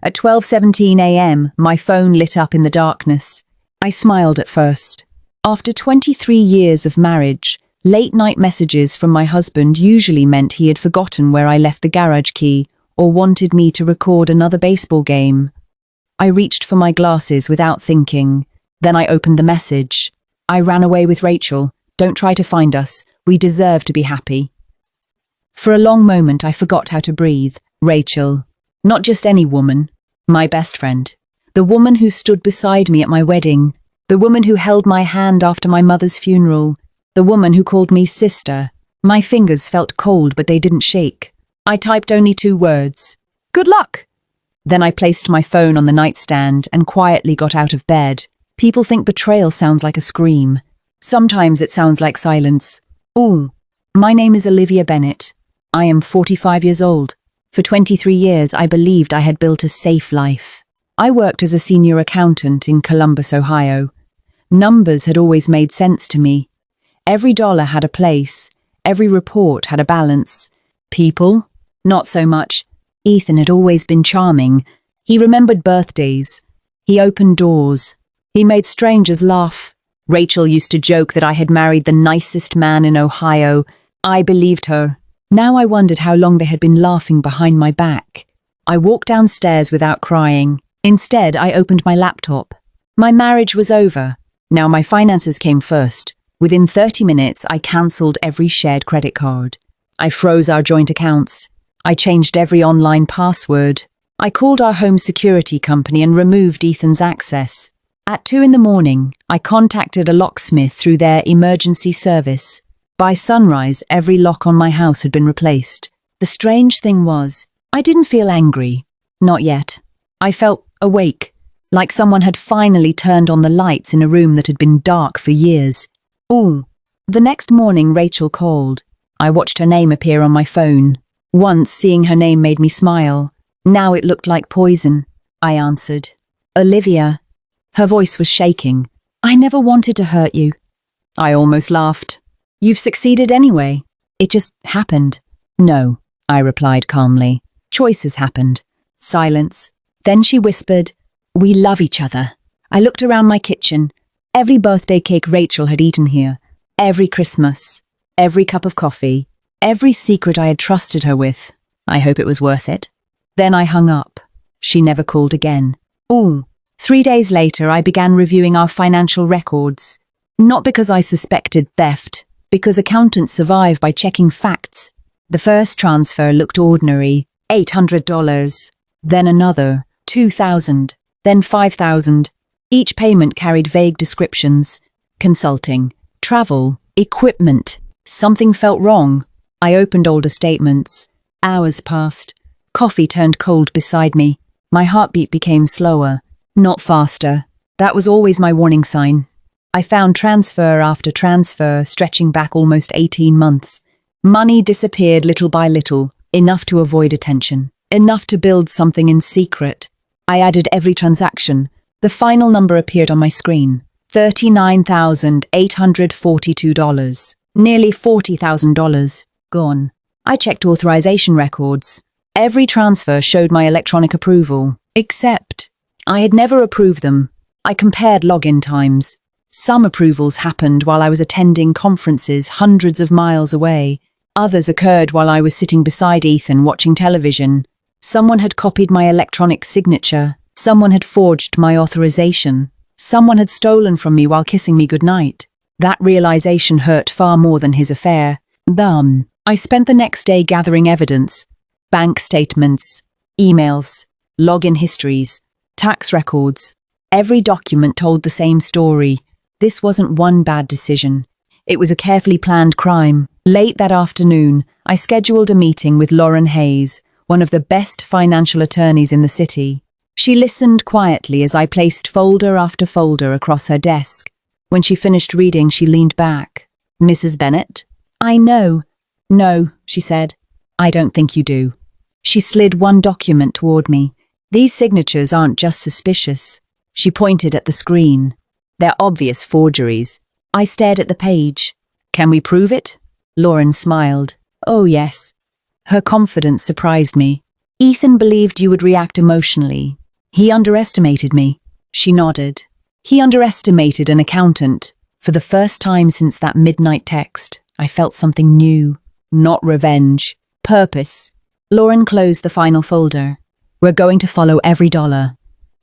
At 12:17 a.m., my phone lit up in the darkness. I smiled at first. After 23 years of marriage, late-night messages from my husband usually meant he had forgotten where I left the garage key or wanted me to record another baseball game. I reached for my glasses without thinking. Then I opened the message. I ran away with Rachel. Don't try to find us. We deserve to be happy. For a long moment, I forgot how to breathe. Rachel. Not just any woman. My best friend. The woman who stood beside me at my wedding. The woman who held my hand after my mother's funeral. The woman who called me sister. My fingers felt cold, but they didn't shake. I typed only 2 words. Good luck! Then I placed my phone on the nightstand and quietly got out of bed. People think betrayal sounds like a scream. Sometimes it sounds like silence. Ooh, my name is Olivia Bennett. I am 45 years old. For 23 years, I believed I had built a safe life. I worked as a senior accountant in Columbus, Ohio. Numbers had always made sense to me. Every dollar had a place. Every report had a balance. People? Not so much. Ethan had always been charming. He remembered birthdays. He opened doors. He made strangers laugh. Rachel used to joke that I had married the nicest man in Ohio. I believed her. Now I wondered how long they had been laughing behind my back. I walked downstairs without crying. Instead, I opened my laptop. My marriage was over. Now my finances came first. Within 30 minutes, I cancelled every shared credit card. I froze our joint accounts. I changed every online password. I called our home security company and removed Ethan's access. At 2 a.m, I contacted a locksmith through their emergency service. By sunrise, every lock on my house had been replaced. The strange thing was, I didn't feel angry. Not yet. I felt awake, like someone had finally turned on the lights in a room that had been dark for years. Ooh. The next morning, Rachel called. I watched her name appear on my phone. Once, seeing her name made me smile. Now it looked like poison. I answered. Olivia. Her voice was shaking. I never wanted to hurt you. I almost laughed. You've succeeded anyway. It just happened. No, I replied calmly. Choices happened. Silence. Then she whispered, we love each other. I looked around my kitchen. Every birthday cake Rachel had eaten here. Every Christmas. Every cup of coffee. Every secret I had trusted her with. I hope it was worth it. Then I hung up. She never called again. Ooh. 3 days later, I began reviewing our financial records. Not because I suspected theft, because accountants survive by checking facts. The first transfer looked ordinary, $800. Then another, $2,000. Then $5,000. Each payment carried vague descriptions. Consulting, travel, equipment. Something felt wrong. I opened older statements. Hours passed. Coffee turned cold beside me. My heartbeat became slower. Not faster. That was always my warning sign. I found transfer after transfer, stretching back almost 18 months. Money disappeared little by little, enough to avoid attention, enough to build something in secret. I added every transaction. The final number appeared on my screen. $39,842. Nearly $40,000. Gone. I checked authorization records. Every transfer showed my electronic approval, except I had never approved them. I compared login times. Some approvals happened while I was attending conferences hundreds of miles away. Others occurred while I was sitting beside Ethan watching television. Someone had copied my electronic signature. Someone had forged my authorization. Someone had stolen from me while kissing me goodnight. That realization hurt far more than his affair. I spent the next day gathering evidence. Bank statements, emails, login histories, tax records. Every document told the same story. This wasn't one bad decision. It was a carefully planned crime. Late that afternoon, I scheduled a meeting with Lauren Hayes, one of the best financial attorneys in the city. She listened quietly as I placed folder after folder across her desk. When she finished reading, she leaned back. Mrs. Bennett? I know. No, she said. I don't think you do. She slid one document toward me. These signatures aren't just suspicious. She pointed at the screen. They're obvious forgeries. I stared at the page. Can we prove it? Lauren smiled. Oh, yes. Her confidence surprised me. Ethan believed you would react emotionally. He underestimated me. She nodded. He underestimated an accountant. For the first time since that midnight text, I felt something new. Not revenge. Purpose. Lauren closed the final folder. We're going to follow every dollar.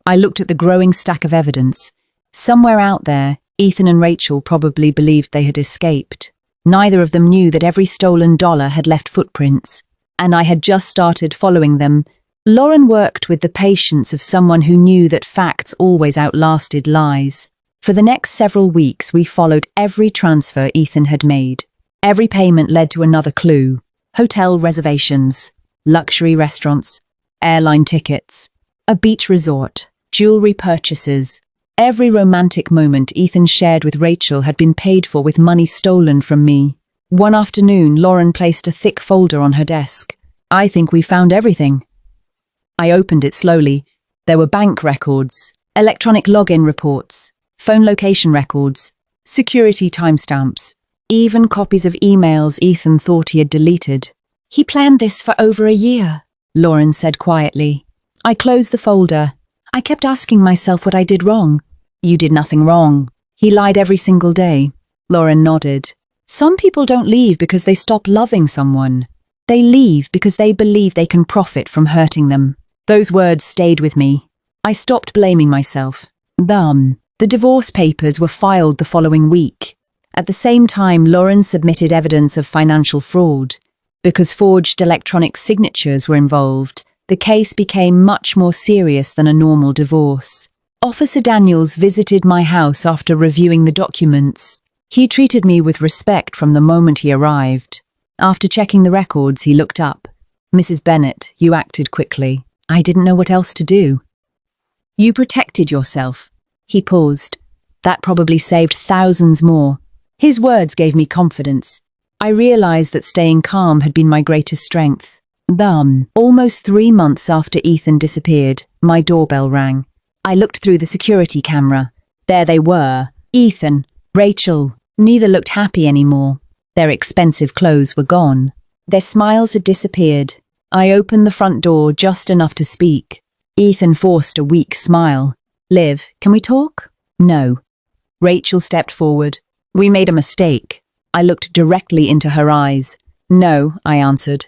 I looked at the growing stack of evidence. Somewhere out there, Ethan and Rachel probably believed they had escaped. Neither of them knew that every stolen dollar had left footprints, and I had just started following them. Lauren worked with the patience of someone who knew that facts always outlasted lies. For the next several weeks, we followed every transfer Ethan had made. Every payment led to another clue. Hotel reservations, luxury restaurants, airline tickets, a beach resort, jewelry purchases. Every romantic moment Ethan shared with Rachel had been paid for with money stolen from me. One afternoon, Lauren placed a thick folder on her desk. I think we found everything. I opened it slowly. There were bank records, electronic login reports, phone location records, security timestamps, even copies of emails Ethan thought he had deleted. He planned this for over a year, Lauren said quietly. I closed the folder. I kept asking myself what I did wrong. You did nothing wrong. He lied every single day. Lauren nodded. Some people don't leave because they stop loving someone. They leave because they believe they can profit from hurting them. Those words stayed with me. I stopped blaming myself. The divorce papers were filed the following week. At the same time, Lauren submitted evidence of financial fraud. Because forged electronic signatures were involved, the case became much more serious than a normal divorce. Officer Daniels visited my house after reviewing the documents. He treated me with respect from the moment he arrived. After checking the records, he looked up. Mrs. Bennett, you acted quickly. I didn't know what else to do. You protected yourself. He paused. That probably saved thousands more. His words gave me confidence. I realized that staying calm had been my greatest strength. Almost 3 months after Ethan disappeared, my doorbell rang. I looked through the security camera. There they were. Ethan, Rachel. Neither looked happy anymore. Their expensive clothes were gone. Their smiles had disappeared. I opened the front door just enough to speak. Ethan forced a weak smile. Liv, can we talk? No. Rachel stepped forward. We made a mistake. I looked directly into her eyes. No, I answered.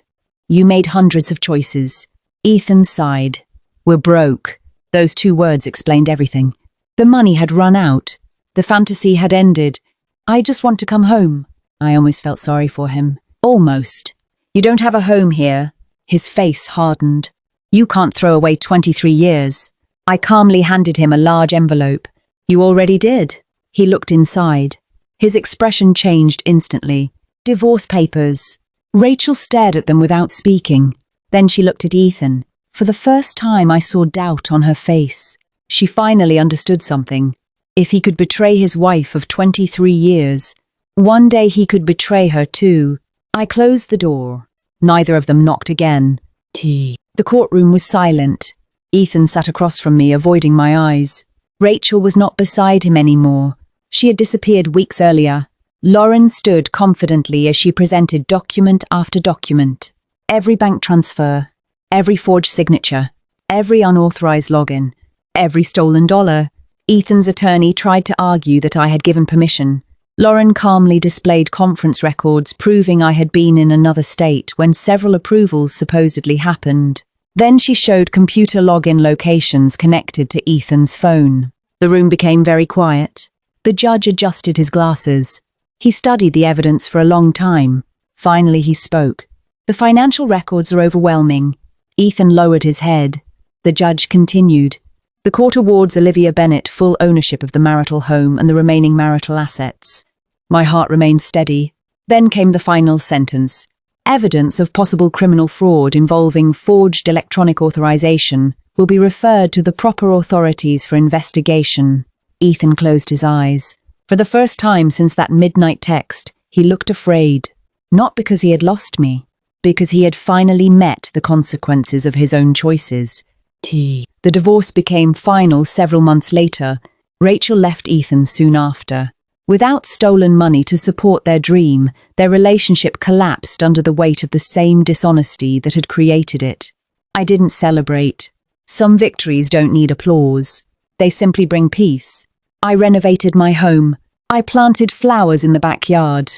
You made hundreds of choices. Ethan sighed. We're broke. Those 2 words explained everything. The money had run out. The fantasy had ended. I just want to come home. I almost felt sorry for him. Almost. You don't have a home here. His face hardened. You can't throw away 23 years. I calmly handed him a large envelope. You already did. He looked inside. His expression changed instantly. Divorce papers. Rachel stared at them without speaking. Then she looked at Ethan. For the first time, I saw doubt on her face. She finally understood something. If he could betray his wife of 23 years, one day he could betray her too. I closed the door. Neither of them knocked again. The courtroom was silent. Ethan sat across from me, avoiding my eyes. Rachel was not beside him anymore. She had disappeared weeks earlier. Lauren stood confidently as she presented document after document. Every bank transfer, every forged signature, every unauthorized login, every stolen dollar. Ethan's attorney tried to argue that I had given permission. Lauren calmly displayed conference records proving I had been in another state when several approvals supposedly happened. Then she showed computer login locations connected to Ethan's phone. The room became very quiet. The judge adjusted his glasses. He studied the evidence for a long time. Finally, he spoke. The financial records are overwhelming. Ethan lowered his head. The judge continued. The court awards Olivia Bennett full ownership of the marital home and the remaining marital assets. My heart remained steady. Then came the final sentence. Evidence of possible criminal fraud involving forged electronic authorization will be referred to the proper authorities for investigation. Ethan closed his eyes. For the first time since that midnight text, he looked afraid. Not because he had lost me, because he had finally met the consequences of his own choices. The divorce became final several months later. Rachel left Ethan soon after. Without stolen money to support their dream, their relationship collapsed under the weight of the same dishonesty that had created it. I didn't celebrate. Some victories don't need applause. They simply bring peace. I renovated my home. I planted flowers in the backyard.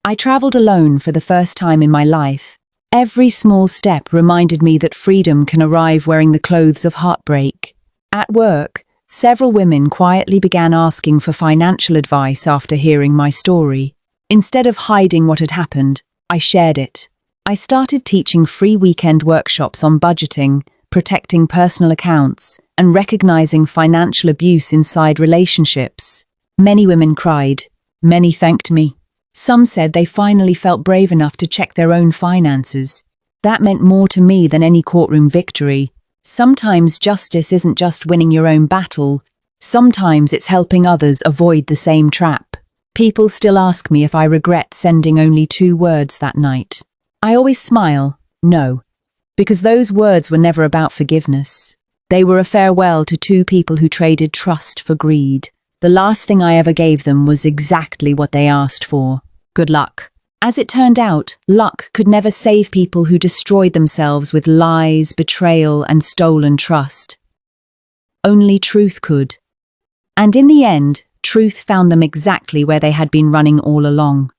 I traveled alone for the first time in my life. Every small step reminded me that freedom can arrive wearing the clothes of heartbreak. At work, several women quietly began asking for financial advice after hearing my story. Instead of hiding what had happened, I shared it. I started teaching free weekend workshops on budgeting, protecting personal accounts, and recognizing financial abuse inside relationships. Many women cried. Many thanked me. Some said they finally felt brave enough to check their own finances. That meant more to me than any courtroom victory. Sometimes justice isn't just winning your own battle. Sometimes it's helping others avoid the same trap. People still ask me if I regret sending only 2 words that night. I always smile, no, because those words were never about forgiveness. They were a farewell to 2 people who traded trust for greed. The last thing I ever gave them was exactly what they asked for: good luck. As it turned out, luck could never save people who destroyed themselves with lies, betrayal, and stolen trust. Only truth could. And in the end, truth found them exactly where they had been running all along.